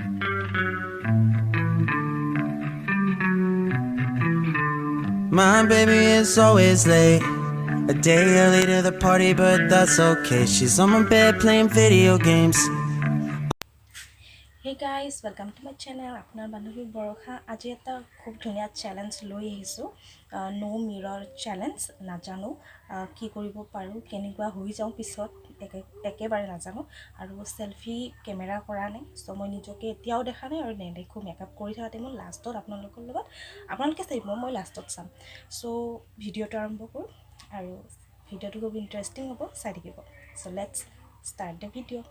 My baby is always late, a day early to the party, but that's okay. She's on my bed playing video games. Hey guys, welcome to my channel. Apunar Bandhobi Barsha. Aji eta khub dhuniya challenge loi ahisu. No mirror challenge. Najano ki koribo paru kenigua hui jao pisot ekebare najano aru selfie camera kora nei. So moi nijoke etiao dekha nei aru nedekho makeup kori thakate moi last ot apnalokor logot apnaloke saibo moi last ot sam. So video to arambo koru aru video to khub interesting hobo sai dikibo. So let's start the video.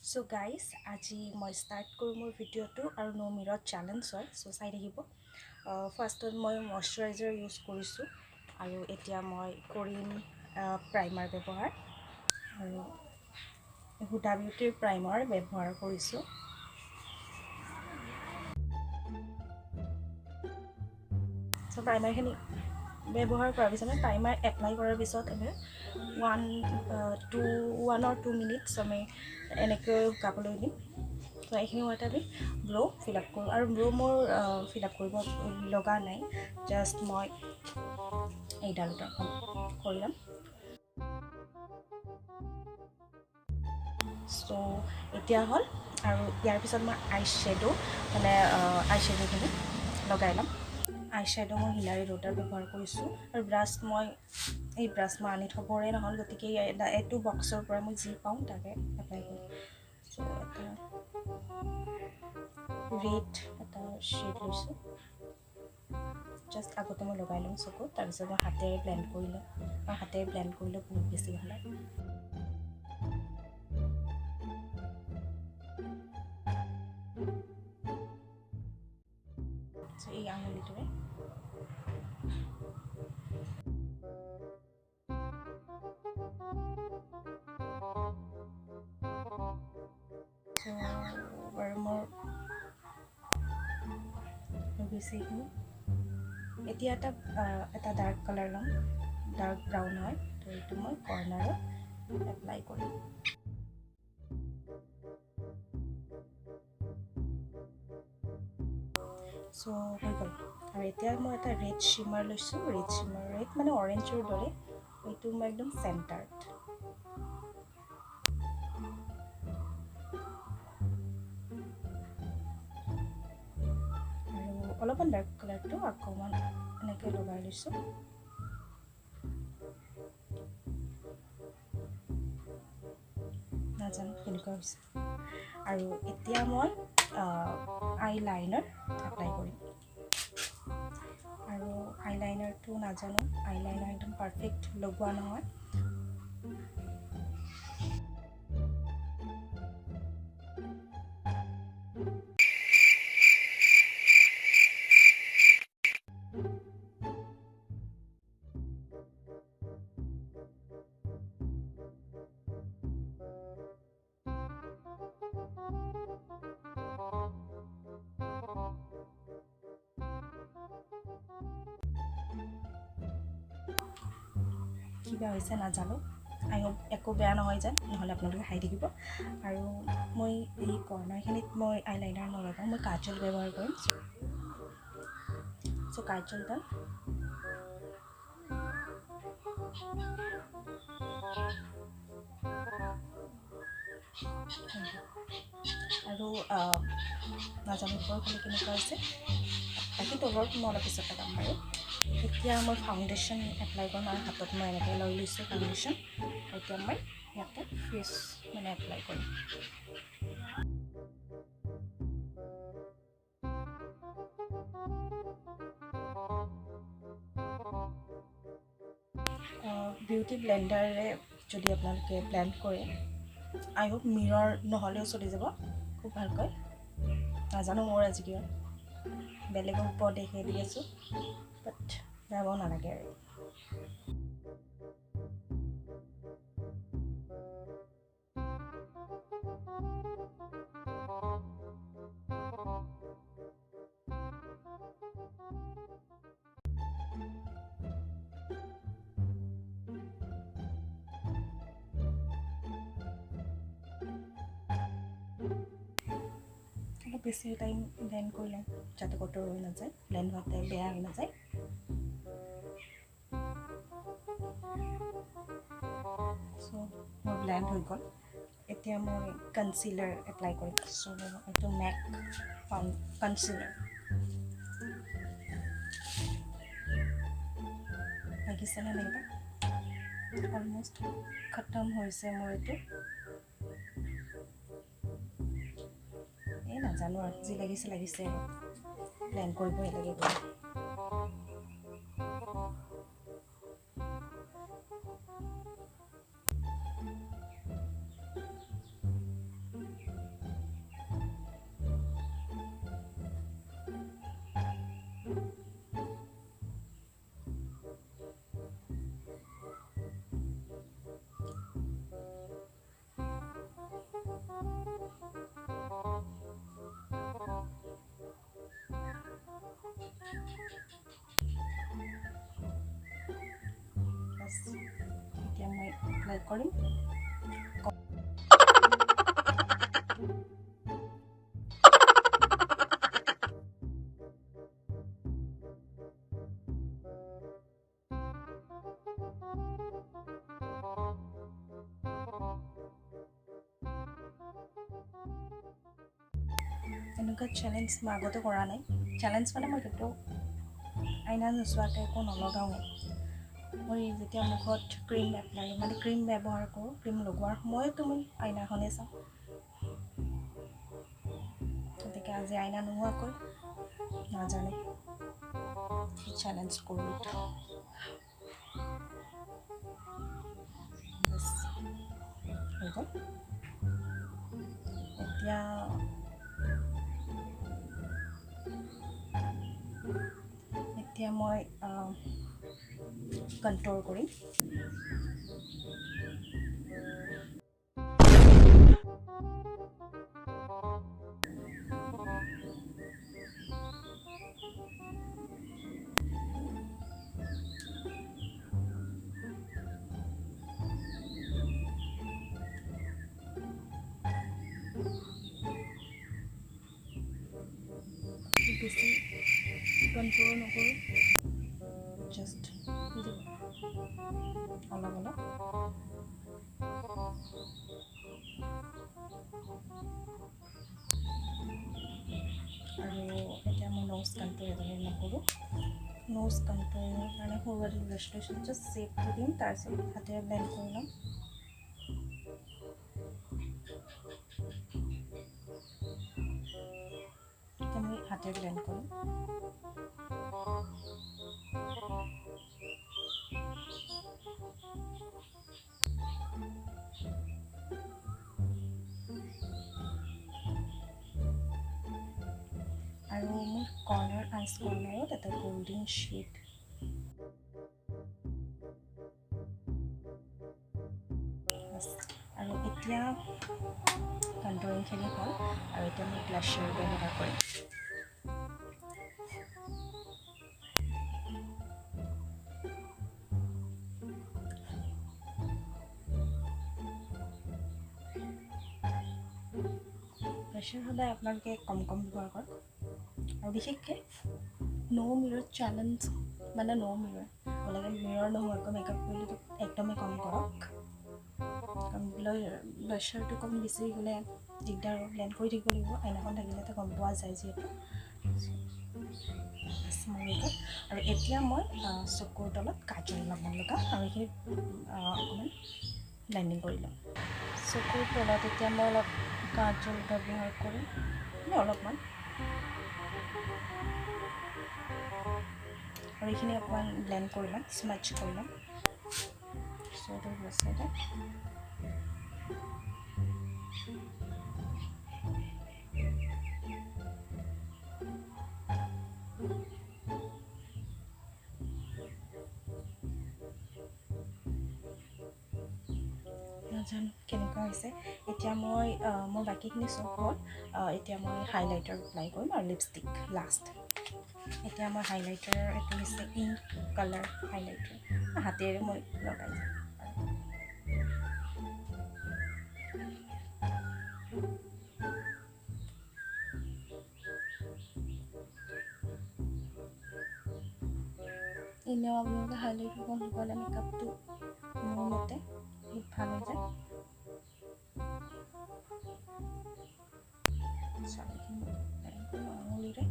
So guys, আজি মই start কৰো মোৰ ভিডিওটো আৰু no mirror challenge হয় so চাই দেখিব ফাৰ্স্টত মই ময়শ্চাৰাইজাৰ ইউজ কৰিছো আৰু এতিয়া মই কৰিম প্ৰাইমাৰ ব্যৱহাৰ আৰু হুডা বিউটিৰ প্ৰাইমাৰ ব্যৱহাৰ কৰিছো so প্ৰাইমাৰ খিনি ব্যৱহাৰ কৰাৰ পিছত প্ৰাইমাৰ এপ্লাই কৰাৰ পিছত আমি 1 or 2 minutes আমি এনেকৈ শুকাবলৈ দিম তো এইখিনি সময়ত আমি ব্লো ফিল আপ কৰোঁ আৰু ব্লো মোৰ ফিল আপ কৰিব লগা নাই জাষ্ট মই এই ডালটা কৰি ল'ম সো এতিয়া হ'ল আৰু ইয়াৰ পিছত মই আই শ্যাডো মানে আই শ্যাডোখিনি লগাই ল'ম আই শ্যাডো মই হিলাৰী ৰোডাৰ ব্যৱহাৰ কৰিছোঁ আৰু ব্ৰাছ মই এই ব্ৰাছ মই আনি থবৰে নহ'ল গতিকে এইটো বক্সৰ পৰা মই যি পাওঁ তাকে এপ্লাই কৰিম সো এটা ৰেড এটা শ্বেড লৈছোঁ জাষ্ট আগতে মই লগাই ল'ম চকুত তাৰপিছত মই হাতেৰে ব্লেণ্ড কৰি ল'ম আৰু হাতেৰে ব্লেণ্ড কৰিলে বহুত বেছি ভাল হয় সো এই আঙুলিটোৰে আৰু মোৰ বেছিখিনি এতিয়া এটা ডাৰ্ক কালাৰ ল'ম ডাৰ্ক ব্ৰাউন হয় তো এইটো মই কৰ্নাৰত এপ্লাই কৰিম সো হৈ গ'ল আৰু এতিয়া মই এটা ৰেড শিমাৰ লৈছোঁ ৰেড মানে অৰেঞ্জৰ দৰে এইটো মই একদম চেণ্টাৰত অলপমান ডাৰ্ক কালাৰটো অকণমান এনেকৈ লগাই লৈছোঁ নাজানো কেনেকুৱা হৈছে আৰু এতিয়া মই আই লাইনাৰ এপ্লাই কৰিম আৰু আই লাইনাৰটো নাজানো আই লাইনাৰ একদম পাৰফেক্ট লগোৱা নহয় কিবা হৈছে নাজানো আই হোপ একো বেয়া নহয় যেন নহ'লে আপোনালোকে হাই থাকিব আৰু মই এই কৰ্নাৰখিনিত মই আই লাইনাৰ নলগাওঁ মই কাজল ব্যৱহাৰ কৰিম সো কাজলডাল আৰু নাজানো ওপৰৰ ফালে কেনেকুৱা হৈছে বাকী তলত মই অলপ পিছত লগাম বাৰু এতিয়া মই ফাউণ্ডেশ্যন এপ্লাই কৰিম আৰু হাতত মই এনেকৈ লৈ লৈছোঁ ফাউণ্ডেশ্যন এতিয়া মই ইয়াতে ফেচ মানে এপ্লাই কৰিম বিউটি ব্লেণ্ডাৰে যদি আপোনালোকে ব্লেণ্ড কৰে আই হোপ মিৰৰ নহ'লেও চলি যাব খুব ভালকৈ নাজানো মোৰ আজি কিয় বেলেগক উপদেশে দি আছোঁ বাট যাব নালাগে আৰু অলপ বেছি টাইম ব্লেণ্ড কৰি ল'ম যাতে কটৰ হৈ নাযায়, ব্লেণ্ড হোৱাতে বেয়া হৈ নাযায়। চ' মোৰ ব্লেণ্ড হৈ গ'ল। এতিয়া মই কনচিলাৰ এপ্লাই কৰিম। চ' এইটো মেক কনচিলাৰ লাগিছেনে নাইবা? অলমষ্ট খতম হৈছে মোৰ এইটো। এই নাজানো আৰু যি লাগিছে আৰু ব্লেণ্ড কৰিবই লাগিব। এতিয়া মই এপ্লাই কৰিম। এনেকুৱা চেলেঞ্জ মই আগতে কৰা নাই। চেলেঞ্জ মানে মই কেতিয়াও আইনা নোচোৱাকৈ একো নলগাওঁৱে। মই যেতিয়া মুখত ক্ৰীম ব্যৱহাৰ কৰোঁ, ক্ৰীম লগোৱাৰ সময়তো মই আইনাখনেই চাওঁ। গতিকে আজি আইনা নোহোৱাকৈ নাজানে কি চেলেঞ্জ কৰোঁ এটা। হৈ গ'ল। এতিয়া মই কণ্ট্ৰল কৰিম। বেছি কণ্ট্ৰল নকৰোঁ, জাষ্ট অলপ আৰু এতিয়া মই নোজ কণ্ট্ৰল নকৰোঁ। নোজ কণ্ট্ৰলৰ কাৰণে সৰু ব্ৰাছ লৈছোঁ, জাষ্ট শ্বেপটো দিম, তাৰপিছত হাতেৰে ব্লেণ্ড কৰি ল'ম। এতিয়া মই হাতেৰে ব্লেণ্ড কৰিম। আৰু মোৰ আইচ কৰ্নাৰত এটা গল্ডেন শ্বেড আৰু এতিয়া কণ্ট্ৰলিংখিনি হ'ল। আৰু এতিয়া মই ব্লাছাৰ ব্যৱহাৰ কৰিম। ব্লাছাৰ সদায় আপোনালোকে কম ব্যৱহাৰ কৰক। আৰু বিশেষকৈ ন' মিৰৰ চেলেঞ্জ মানে মিৰৰ নোহোৱাকৈ মেকআপ কৰিলে একদমেই কম কৰক। কাৰণ ব্লাছাৰটো কম বেছি গ'লে দিগদাৰ, ব্লেণ্ড কৰি থাকিব লাগিব। আইনাখন থাকিলে গম পোৱা যায় যিহেতু। আৰু এতিয়া মই চকুৰ তলত কাজল লগাম আৰু এইখিনি অকণমান ব্লেণ্ডিং কৰি ল'ম। চকুৰ তলত এতিয়া মই অলপ কাজল ব্যৱহাৰ কৰিম, অলপমান। আৰু এইখিনি অকণমান ব্লেণ্ড কৰি ল'ম, স্মাচ কৰি ল'ম। নাজানো কেনেকুৱা হৈছে। এতিয়া মই মোৰ বাকীখিনি চব হ'ল। এতিয়া মই হাইলাইটাৰ এপ্লাই কৰিম আৰু লিপষ্টিক লাষ্ট। এতিয়া মই হাইলাইটাৰ, এইটো হৈছে ইংক কালাৰ হাইলাইটাৰ, হাতেৰে মই লগাই যাম। এনেও আপোনালোকে হাইলাইট অকণ লগালে মেকআপটো মোৰ মতে বহুত ভাল হৈ যায় চাৰিখিনি আঙুলিৰে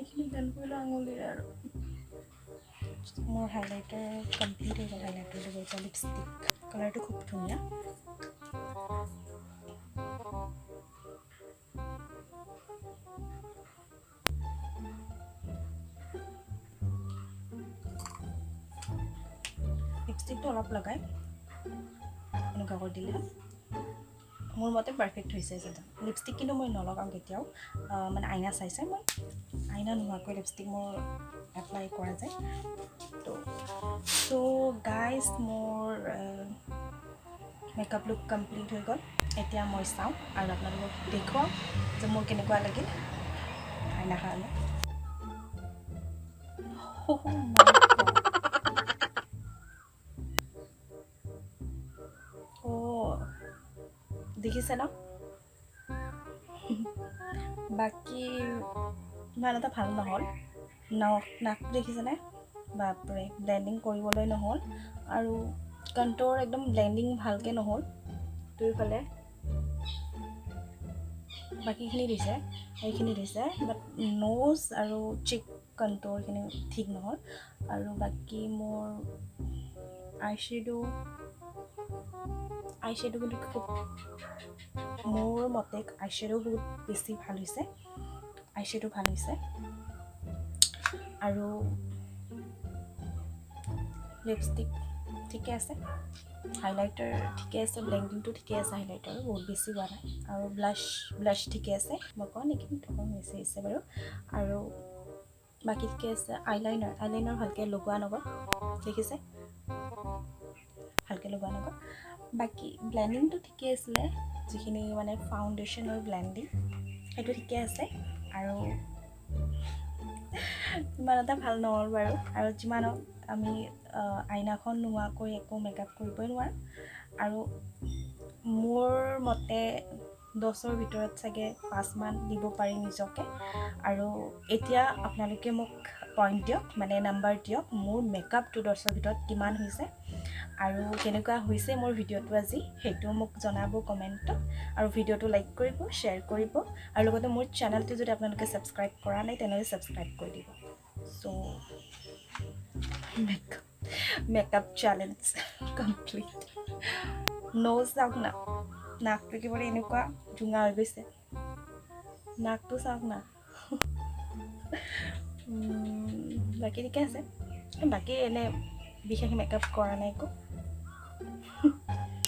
এইখিনি ব্লেণ্ড কৰিলোঁ আঙুলিৰে আৰু মোৰ হাইলাইটাৰ কমপ্লিট হৈ গ'ল হাইলাইটাৰ দিব এতিয়া লিপষ্টিক কালাৰটো খুব ধুনীয়া লিপষ্টিকটো অলপ লগাই এনেকুৱা কৰি দিলে মোৰ মতে পাৰফেক্ট হৈছে যেটা লিপষ্টিক কিন্তু মই নলগাওঁ কেতিয়াও মানে আইনা চাইছে মই আইনা নোহোৱাকৈ লিপষ্টিক মোৰ এপ্লাই কৰা যায় তো গাইজ মোৰ মেকআপ লুক কমপ্লিট হৈ গ'ল এতিয়া মই চাওঁ আৰু আপোনালোকক দেখুৱাওঁ যে মোৰ কেনেকুৱা লাগিল আইনাখনলৈ দেখিছে ন বাকী ইমান এটা ভাল নহ'ল নাকটো দেখিছেনে বাপৰে ব্লেণ্ডিং কৰিবলৈ নহ'ল আৰু কণ্ট'ৰ একদম ব্লেণ্ডিং ভালকৈ নহ'ল দুইফালে বাকীখিনি দিছে সেইখিনি দিছে বাট নোজ আৰু চিক কণ্ট'ৰখিনি ঠিক নহ'ল আৰু বাকী মোৰ আইশ্বেডো কিন্তু খুব মোৰ মতে আইশ্বেডো বহুত বেছি ভাল হৈছে আইশ্বেডো ভাল হৈছে আৰু লিপষ্টিক ঠিকে আছে হাইলাইটাৰ ঠিকে আছে ব্লেণ্ডিংটো ঠিকে আছে হাইলাইটাৰ বহুত বেছি হোৱা নাই আৰু ব্লাছ ঠিকে আছে মই কওঁ নেকি অকণ বেছি হৈছে বাৰু আৰু বাকী ঠিকে আছে আইলাইনাৰ ভালকৈ লগোৱা নগ'ল দেখিছে ভালকৈ লগোৱা নগ'ল বাকী ব্লেণ্ডিংটো ঠিকে আছিলে যিখিনি মানে ফাউণ্ডেশ্যনৰ ব্লেণ্ডিং সেইটো ঠিকে আছে আৰু ইমান এটা ভাল নহ'ল বাৰু আৰু যিমানক আমি আইনাখন নোহোৱাকৈ একো মেকআপ কৰিবই নোৱাৰোঁ আৰু মোৰ মতে 10ৰ ভিতৰত চাগে 5 মান দিব পাৰি নিজকে আৰু এতিয়া আপোনালোকে মোক পইণ্ট দিয়ক মানে নাম্বাৰ দিয়ক মোৰ মেকআপটো 10ৰ ভিতৰত কিমান হৈছে আৰু কেনেকুৱা হৈছে মোৰ ভিডিঅ'টো আজি সেইটো মোক জনাব কমেণ্টত আৰু ভিডিঅ'টো লাইক কৰিব শ্বেয়াৰ কৰিব আৰু লগতে মোৰ চেনেলটো যদি আপোনালোকে ছাবস্ক্ৰাইব কৰা নাই তেনেহ'লে ছাবস্ক্ৰাইব কৰি দিব চ' মেকআপ চেলেঞ্জ কমপ্লিট নোজ চাওক না নাকটো একেবাৰে এনেকুৱা জোঙা হৈ গৈছে নাকটো চাওক না বাকী ঠিকে আছে বাকী এনে বিশেষ মেকআপ কৰা নাই একো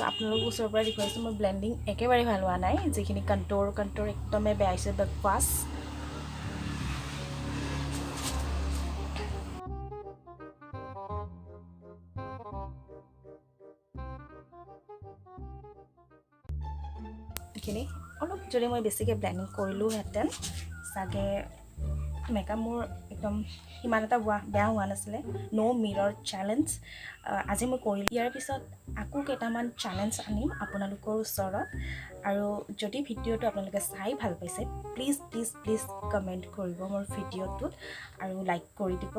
আপোনালোক ওচৰৰ পৰা দেখুৱাইছোঁ মোৰ ব্লেণ্ডিং একেবাৰে ভাল হোৱা নাই যিখিনি কণ্ট'ৰ একদমেই বেয়া হৈছে বাট ফাষ্ট এইখিনি অলপ যদি মই বেছিকৈ ব্লেণ্ডিং কৰিলোঁহেঁতেন চাগে মেকআপ মোৰ একদম সিমান এটা বেয়া হোৱা নাছিলে ন' মিৰৰ চেলেঞ্জ আজি মই কৰিলোঁ ইয়াৰ পিছত আকৌ কেইটামান চেলেঞ্জ আনিম আপোনালোকৰ ওচৰত আৰু যদি ভিডিঅ'টো আপোনালোকে চাই ভাল পাইছে প্লিজ কমেণ্ট কৰিব মোৰ ভিডিঅ'টোত আৰু লাইক কৰি দিব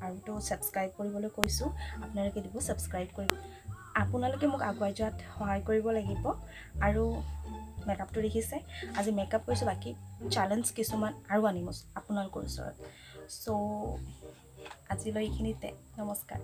আৰু তো ছাবস্ক্ৰাইব কৰিবলৈ কৈছোঁ আপোনালোকে দিব ছাবস্ক্ৰাইব কৰিব আপোনালোকে মোক আগুৱাই যোৱাত সহায় কৰিব লাগিব আৰু মেকআপটো দেখিছে আজি মেকআপ কৰিছোঁ বাকী চেলেঞ্জ কিছুমান আৰু আনিম আপোনালোকৰ ওচৰত চ' আজিলৈ এইখিনিতে নমস্কাৰ